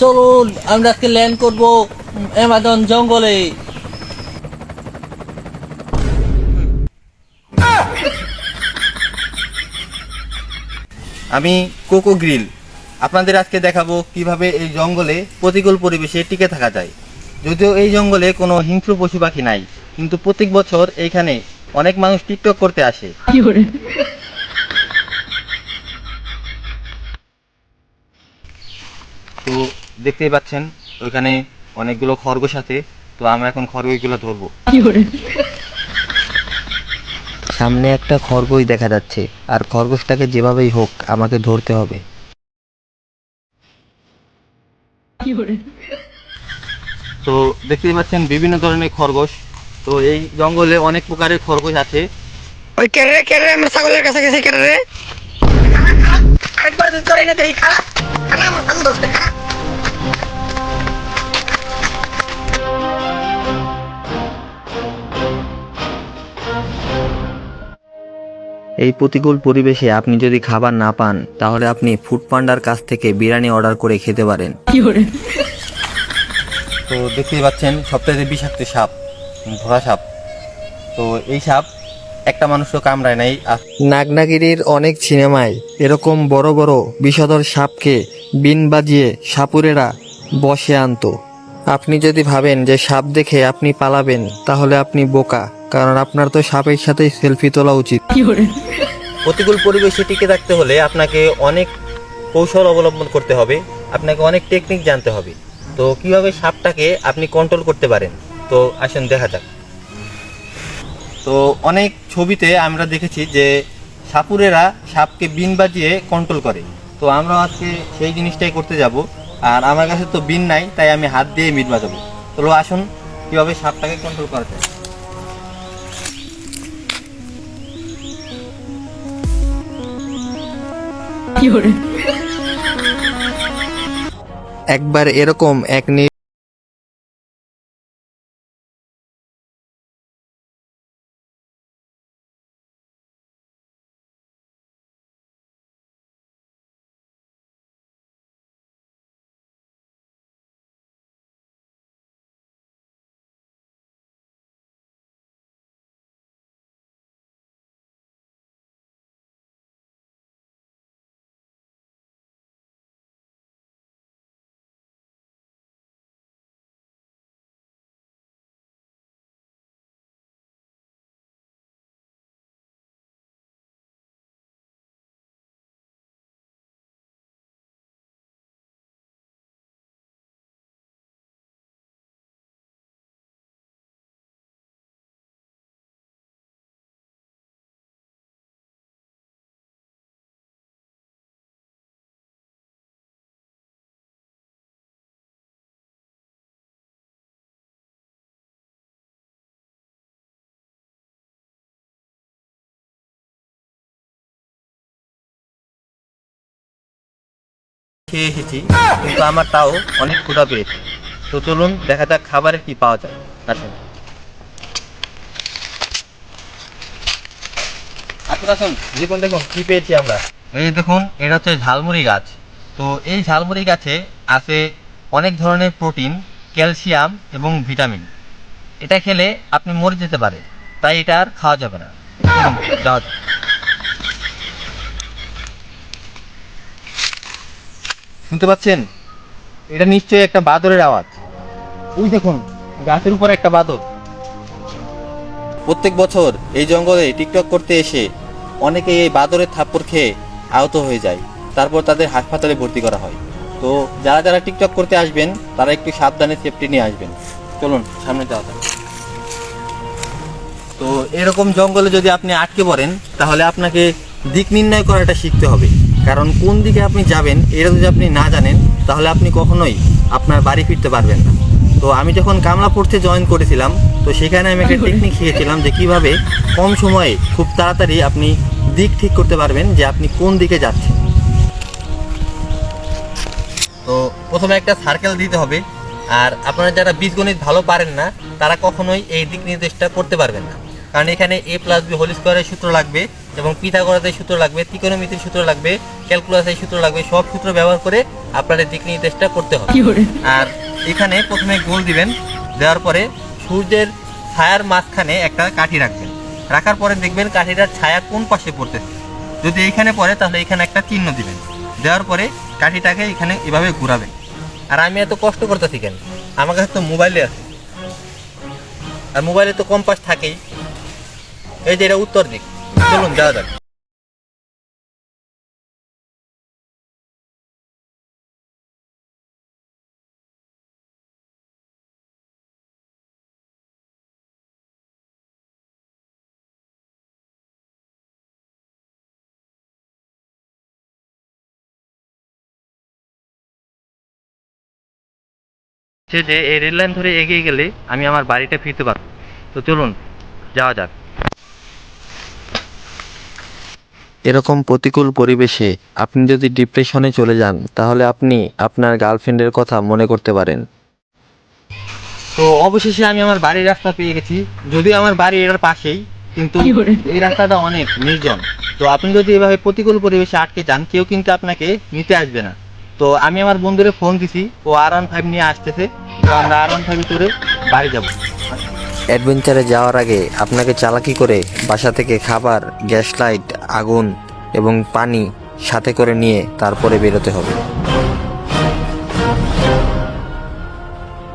চলুন আমরা আজকে ল্যান্ড করব অ্যামাজন জঙ্গলে। আমি কোকো গ্রিল আপনাদের আজকে দেখাবো কিভাবে এই জঙ্গলে প্রতিকূল পরিবেশে টিকে থাকা যায়। যদিও এই জঙ্গলে কোনো হিংস্র পশু পাখি নাই, কিন্তু প্রত্যেক বছর এইখানে অনেক মানুষ টিকটক করতে আসে। তো দেখতেই পাচ্ছেন ওইখানে অনেকগুলো খরগোশ আছে। তো আমরা এখন খরগোশগুলো ধরবো। সামনে একটা খরগোশ দেখা যাচ্ছে, আর খরগোশটাকে যেভাবেই হোক আমাকে ধরতে হবে। তো দেখতেই পাচ্ছেন বিভিন্ন ধরনের খরগোশ। তো এই জঙ্গলে অনেক প্রকারের খরগোশ আছে। ওই কেরে কেরে আমার ছাগলের কাছে গেছে কেরে রে একবার তুই চলে না দেখি খারাপ আমার ছাগল ধরতে এই প্রতিকূল পরিবেশে আপনি যদি খাবার না পান, তাহলে আপনি ফুড পান্ডার কাছ থেকে বিরিয়ানি অর্ডার করে খেতে পারেন। তো দেখতেই পাচ্ছেন সবথেকে বিষাক্ত সাপ, ধরা সাপ। তো এই সাপ একটা মানুষও কামড়ায় নাই। নাগনাগিরির অনেক সিনেমায় এরকম বড় বড় বিষধর সাপকে বিন বাজিয়ে সাপুরেরা বসে আনতো। আপনি যদি ভাবেন যে সাপ দেখে আপনি পালাবেন, তাহলে আপনি বোকা, কারণ আপনার তো সাপের সাথে সেলফি তোলা উচিত। প্রতিকূল পরিবেশে টিকে থাকতে হলে আপনাকে অনেক কৌশল অবলম্বন করতে হবে, আপনাকে অনেক টেকনিক জানতে হবে। তো কিভাবে সাপটাকে আপনি কন্ট্রোল করতে পারেন, তো আসুন দেখা যাক। তো অনেক ছবিতে আমরা দেখেছি যে সাপুরেরা সাপকে বিন বাজিয়ে কন্ট্রোল করে। তো আমরা আজকে সেই জিনিসটাই করতে যাব। আর আমার কাছে তো বিন নাই, তাই আমি হাত দিয়ে বিন বাজাবো। তো আসুন কিভাবে সাপটাকে কন্ট্রোল করা যায়। একবার এরকম এক খেয়ে এসেছি, কিন্তু আমার তাও অনেক ক্ষুধা পেয়েছে। তো চলুন দেখা যাক খাবারের কি পাওয়া যায়। আসুন আসুন আসুন, দেখুন দেখুন কি পেয়েছি আমরা। এই দেখুন, এটা হচ্ছে ঝালমুড়ি গাছ। তো এই ঝালমুড়ি গাছে আছে অনেক ধরনের প্রোটিন, ক্যালসিয়াম এবং ভিটামিন। এটা খেলে আপনি মরে যেতে পারে, তাই এটা আর খাওয়া যাবে না। যাওয়া যাক। শুনতে পাচ্ছেন? এটা নিশ্চয়ই একটা বাদরের আওয়াজ। ওই দেখুন গাছের উপর একটা বাদর। প্রত্যেক বছর এই জঙ্গলে টিকটক করতে এসে অনেকে এই বাদরের থাপ্পড় খেয়ে আহত হয়ে যায়, তারপর তাদের হাসপাতালে ভর্তি করা হয়। তো যারা যারা টিকটক করতে আসবেন তারা একটু সাবধানে সেফটি নিয়ে আসবেন। চলুন সামনে যাওয়া যাক। তো এরকম জঙ্গলে যদি আপনি আটকে পড়েন, তাহলে আপনাকে দিক নির্ণয় করাটা শিখতে হবে। কারণ কোন দিকে আপনি যাবেন এটা যদি আপনি না জানেন, তাহলে আপনি কখনোই আপনার বাড়ি ফিরতে পারবেন না। তো আমি যখন কামলাপুরতে জয়েন করেছিলাম, তো সেখানে আমি একটা টেকনিক শিখেছিলাম যে কিভাবে কম সময়ে খুব তাড়াতাড়ি আপনি দিক ঠিক করতে পারবেন যে আপনি কোন দিকে যাচ্ছেন। তো প্রথমে একটা সার্কেল দিতে হবে। আর আপনারা যারা বীজগণিত ভালো পারেন না, তারা কখনোই এই দিক নির্দেশটা করতে পারবেন না, কারণ এখানে a + b হোল স্কয়ারের সূত্র লাগবে। এবং পিথাগোরাসের সূত্র লাগবে, ত্রিকোণমিতির সূত্র লাগবে, ক্যালকুলাসের সূত্র লাগবে। সব সূত্র ব্যবহার করে আপনাদের দিক নির্দেশটা করতে হবে। আর এখানে প্রথমে গোল দিবেন, দেওয়ার পরে সূর্যের ছায়ার মাঝখানে একটা কাঠি রাখবেন। রাখার পরে দেখবেন কাঠিটার ছায়া কোন পাশে পড়তেছে। যদি এইখানে পড়ে তাহলে এখানে একটা চিহ্ন দিবেন। দেওয়ার পরে কাঠিটাকে এখানে এভাবে ঘুরাবেন। আর আমি এত কষ্ট করতেছি কেন? আমার কাছে তো মোবাইলে আছে, আর মোবাইলে তো কম্পাস থাকেই। এই যে এটা উত্তর দিক, চলুন যাওয়া যাক। যে এই রেল লাইন ধরে এগিয়ে গেলে আমি আমার বাড়িটা ফিরতে পারবো। তো চলুন যাওয়া যাক। এরকম প্রতিকূল পরিবেশে আপনি যদি ডিপ্রেশনে চলে যান, তাহলে আপনি আপনার গার্লফ্রেন্ডের কথা মনে করতে পারেন। তো অবশেষে আমি আমার বাড়ির রাস্তা পেয়ে গেছি। যদিও আমার বাড়ি এর পাশেই, কিন্তু এই রাস্তাটা অনেক নির্জন। তো আপনি যদি এভাবে প্রতিকূল পরিবেশে আটকে যান, কেউ কিন্তু আপনাকে নিতে আসবে না। তো আমি আমার বন্ধুরে ফোন দিছি, ও R15 নিয়ে আসতেছে। তো আমরা R15 করে বাড়ি যাব। অ্যাডভেঞ্চারে যাওয়ার আগে আপনাকে চালাকি করে বাসা থেকে খাবার, গ্যাস লাইট, আগুন এবং পানি সাথে করে নিয়ে তারপরে বেরোতে হবে।